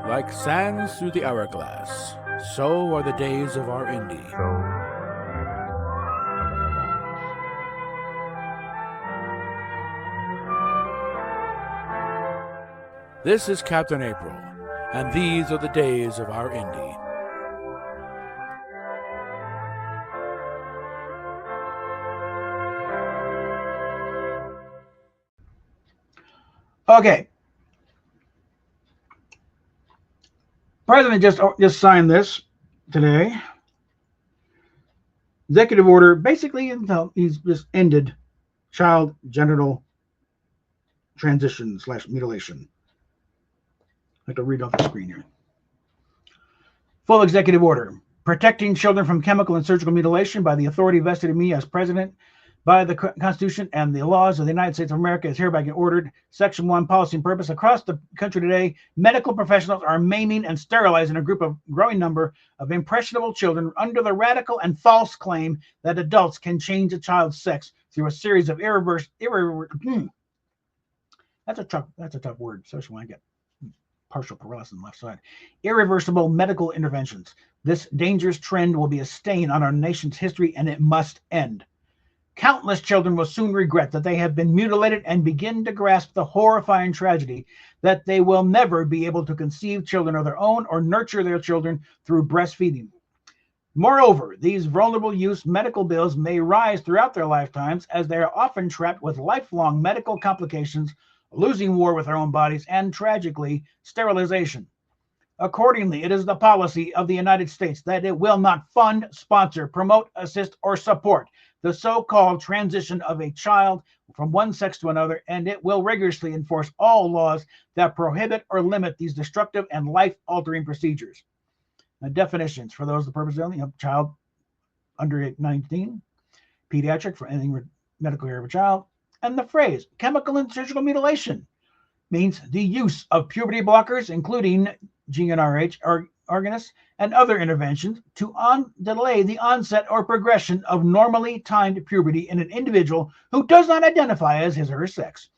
Like sands through the hourglass, so are the days of our Indy. This is Captain April, and these are the days of our Indy. Okay. President just signed this today. Executive order, basically, he's just ended child genital transition / mutilation. I have to read off the screen here. Full executive order. Protecting children from chemical and surgical mutilation by the authority vested in me as president by the Constitution and the laws of the United States of America is hereby ordered. Section 1, policy and purpose. Across the country today, medical professionals are maiming and sterilizing a growing number of impressionable children under the radical and false claim that adults can change a child's sex through a series of that's a tough word, especially when I get partial paralysis on the left side. Irreversible medical interventions. This dangerous trend will be a stain on our nation's history, and it must end. Countless children will soon regret that they have been mutilated and begin to grasp the horrifying tragedy that they will never be able to conceive children of their own or nurture their children through breastfeeding. Moreover, these vulnerable youth's medical bills may rise throughout their lifetimes, as they are often trapped with lifelong medical complications, losing war with their own bodies, and tragically, sterilization. Accordingly, it is the policy of the United States that it will not fund, sponsor, promote, assist, or support the so-called transition of a child from one sex to another, and it will rigorously enforce all laws that prohibit or limit these destructive and life-altering procedures. Now, definitions for those the purpose only: child under 19, pediatric for anything medical care of a child, and the phrase chemical and surgical mutilation means the use of puberty blockers, including GnRH agonists and other interventions to delay the onset or progression of normally timed puberty in an individual who does not identify as his or her sex.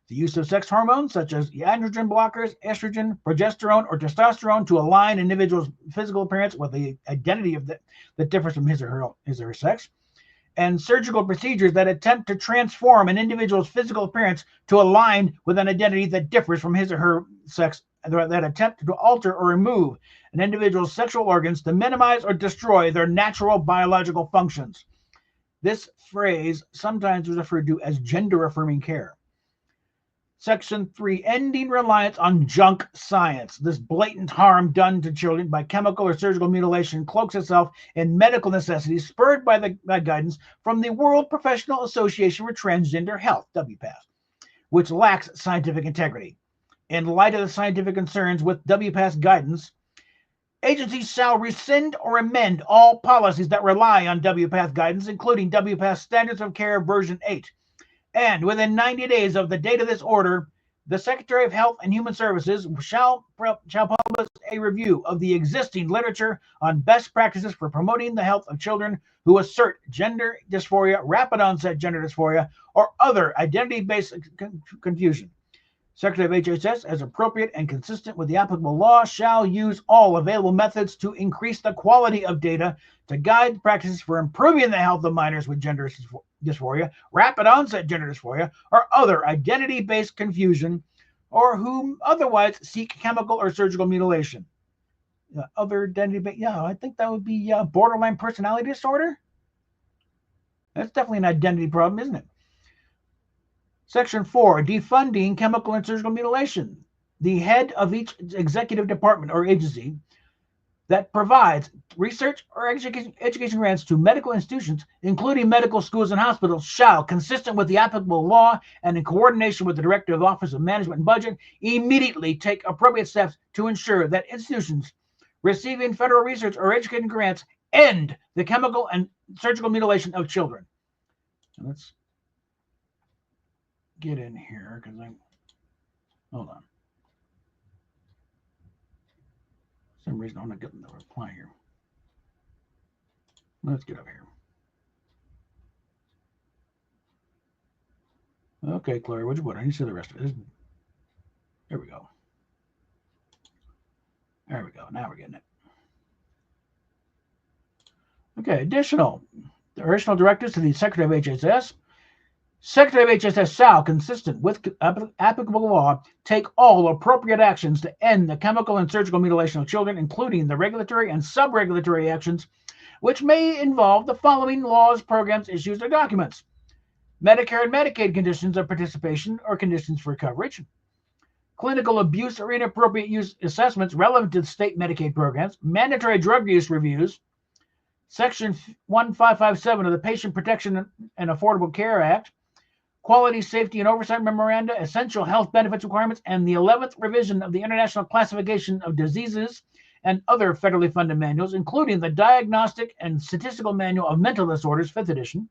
The use of sex hormones such as androgen blockers, estrogen, progesterone, or testosterone to align an individual's physical appearance with the identity that differs from his or her sex. And surgical procedures that attempt to transform an individual's physical appearance to align with an identity that differs from his or her sex, that attempt to alter or remove an individual's sexual organs to minimize or destroy their natural biological functions. This phrase sometimes is referred to as gender-affirming care. Section 3, ending reliance on junk science. This blatant harm done to children by chemical or surgical mutilation cloaks itself in medical necessities spurred by the guidance from the World Professional Association for Transgender Health, WPATH, which lacks scientific integrity. In light of the scientific concerns with WPATH's guidance, agencies shall rescind or amend all policies that rely on WPATH guidance, including WPATH Standards of Care version 8. And within 90 days of the date of this order, the Secretary of Health and Human Services shall publish a review of the existing literature on best practices for promoting the health of children who assert gender dysphoria, rapid onset gender dysphoria, or other identity-based confusion. Secretary of HHS, as appropriate and consistent with the applicable law, shall use all available methods to increase the quality of data to guide practices for improving the health of minors with gender dysphoria, rapid onset gender dysphoria, or other identity-based confusion, or whom otherwise seek chemical or surgical mutilation. Other identity-based, I think that would be borderline personality disorder. That's definitely an identity problem, isn't it? Section 4, defunding chemical and surgical mutilation. The head of each executive department or agency that provides research or education grants to medical institutions, including medical schools and hospitals, shall, consistent with the applicable law and in coordination with the Director of the Office of Management and Budget, immediately take appropriate steps to ensure that institutions receiving federal research or education grants end the chemical and surgical mutilation of children. Now let's get in here because hold on. For some reason I'm not getting the reply here. Let's get up here. Okay, Chloe, what'd you put? I need to see the rest of it. There we go. There we go. Now we're getting it. Okay, additional directives to the Secretary of HHS. Secretary of HHS shall, consistent with applicable law, take all appropriate actions to end the chemical and surgical mutilation of children, including the regulatory and sub-regulatory actions, which may involve the following laws, programs, issues, or documents: Medicare and Medicaid conditions of participation or conditions for coverage, clinical abuse or inappropriate use assessments relevant to state Medicaid programs, mandatory drug use reviews, Section 1557 of the Patient Protection and Affordable Care Act, Quality, Safety, and Oversight Memoranda, Essential Health Benefits Requirements, and the 11th revision of the International Classification of Diseases and other federally funded manuals, including the Diagnostic and Statistical Manual of Mental Disorders, 5th edition.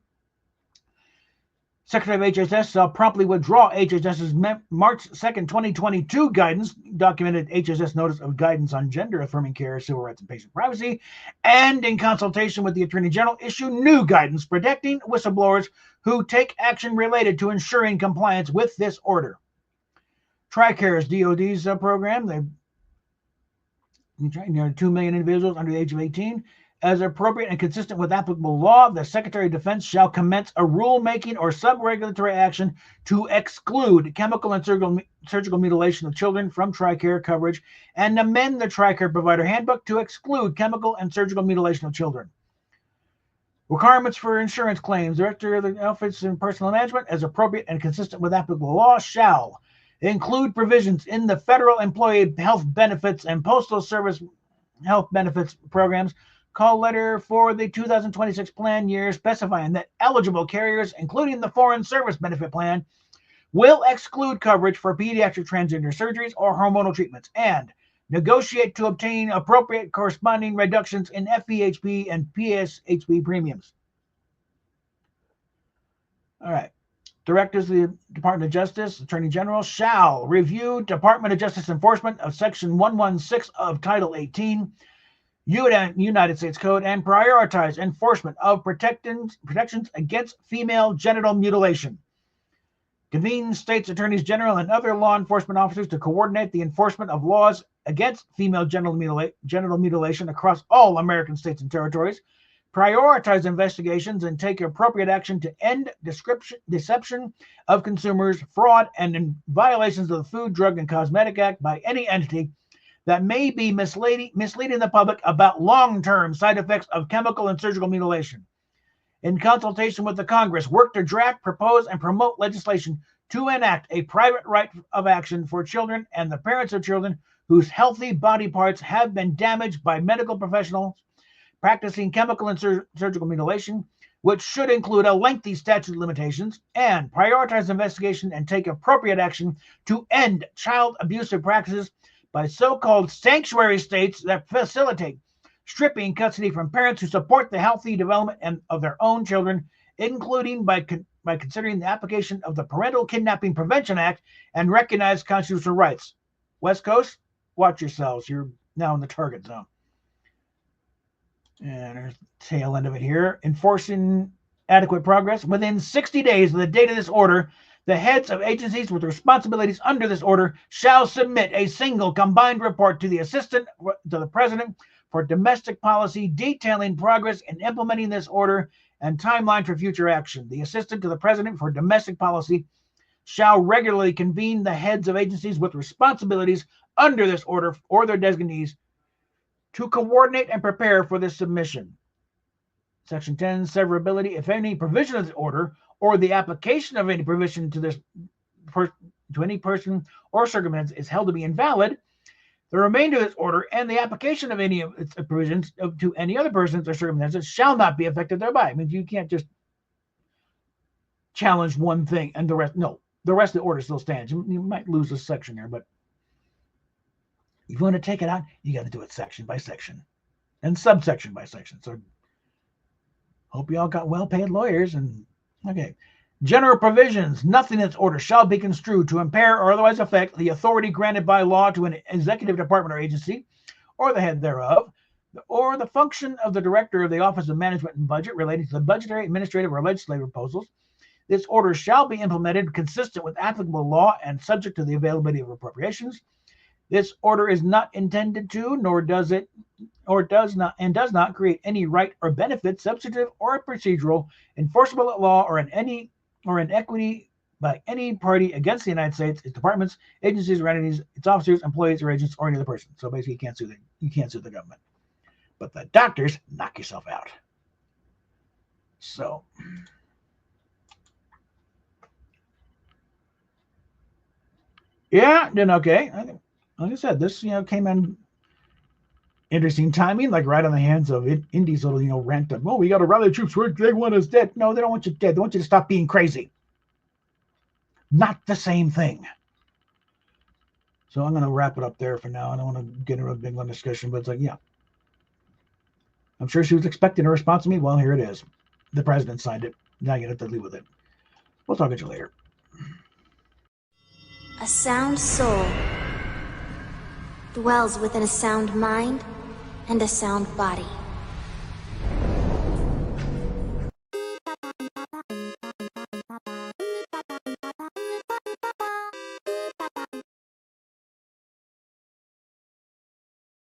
Secretary of HHS shall promptly withdraw HHS's March 2nd, 2022 guidance, documented HHS Notice of Guidance on Gender-Affirming Care, Civil Rights, and Patient Privacy, and in consultation with the Attorney General, issue new guidance protecting whistleblowers who take action related to ensuring compliance with this order. TRICARE's DOD's program, they nearly 2 million individuals under the age of 18. As appropriate and consistent with applicable law, the Secretary of Defense shall commence a rulemaking or sub-regulatory action to exclude chemical and surgical mutilation of children from TRICARE coverage and amend the TRICARE Provider Handbook to exclude chemical and surgical mutilation of children. Requirements for insurance claims. Director of the Office of Personnel Management, as appropriate and consistent with applicable law, shall include provisions in the Federal Employee Health Benefits and Postal Service Health Benefits programs call letter for the 2026 plan year, specifying that eligible carriers, including the Foreign Service Benefit Plan, will exclude coverage for pediatric transgender surgeries or hormonal treatments, and negotiate to obtain appropriate corresponding reductions in FEHB and PSHB premiums. All right. Directives of the Department of Justice, Attorney General, shall review Department of Justice enforcement of Section 116 of Title 18, United States Code, and prioritize enforcement of protections against female genital mutilation. Convene states attorneys general and other law enforcement officers to coordinate the enforcement of laws against female genital mutilation across all American states and territories. Prioritize investigations and take appropriate action to end deception of consumers, fraud, and in violations of the Food, Drug, and Cosmetic Act by any entity that may be misleading the public about long-term side effects of chemical and surgical mutilation. In consultation with the Congress, work to draft, propose, and promote legislation to enact a private right of action for children and the parents of children whose healthy body parts have been damaged by medical professionals practicing chemical and surgical mutilation, which should include a lengthy statute of limitations, and prioritize investigation and take appropriate action to end child abusive practices by so-called sanctuary states that facilitate stripping custody from parents who support the healthy development of their own children, including by considering the application of the Parental Kidnapping Prevention Act and recognized constitutional rights. West Coast, watch yourselves. You're now in the target zone. And there's the tail end of it here. Enforcing adequate progress. Within 60 days of the date of this order, the heads of agencies with responsibilities under this order shall submit a single combined report to the Assistant to the President for Domestic Policy detailing progress in implementing this order and timeline for future action. The Assistant to the President for Domestic Policy shall regularly convene the heads of agencies with responsibilities under this order or their designees to coordinate and prepare for this submission. Section 10, severability. If any provision of this order or the application of any provision to any person or circumstance is held to be invalid, the remainder of this order and the application of any of its provisions to any other persons or circumstances shall not be affected thereby. I mean, you can't just challenge one thing and the rest. No, the rest of the order still stands. You might lose a section there, but if you want to take it out, you got to do it section by section and subsection by section. So hope you all got well-paid lawyers. And okay. General provisions. Nothing in this order shall be construed to impair or otherwise affect the authority granted by law to an executive department or agency, or the head thereof, or the function of the director of the Office of Management and Budget relating to the budgetary, administrative, or legislative proposals. This order shall be implemented consistent with applicable law and subject to the availability of appropriations. This order is not intended to, nor does it, or does not create any right or benefit, substantive or procedural, enforceable at law or in equity by any party against the United States, its departments, agencies, or entities, its officers, employees, or agents, or any other person. So basically, you can't sue the government. But the doctors, knock yourself out. So, yeah, then okay. Like I said, this came in interesting timing, like right on the hands of Indy's little rant. Oh, we got to rally the troops. They want us dead. No, they don't want you dead. They want you to stop being crazy. Not the same thing. So I'm going to wrap it up there for now. I don't want to get into a big long discussion, but it's like, yeah. I'm sure she was expecting a response to me. Well, here it is. The president signed it. Now you have to deal with it. We'll talk to you later. A sound soul dwells within a sound mind and a sound body.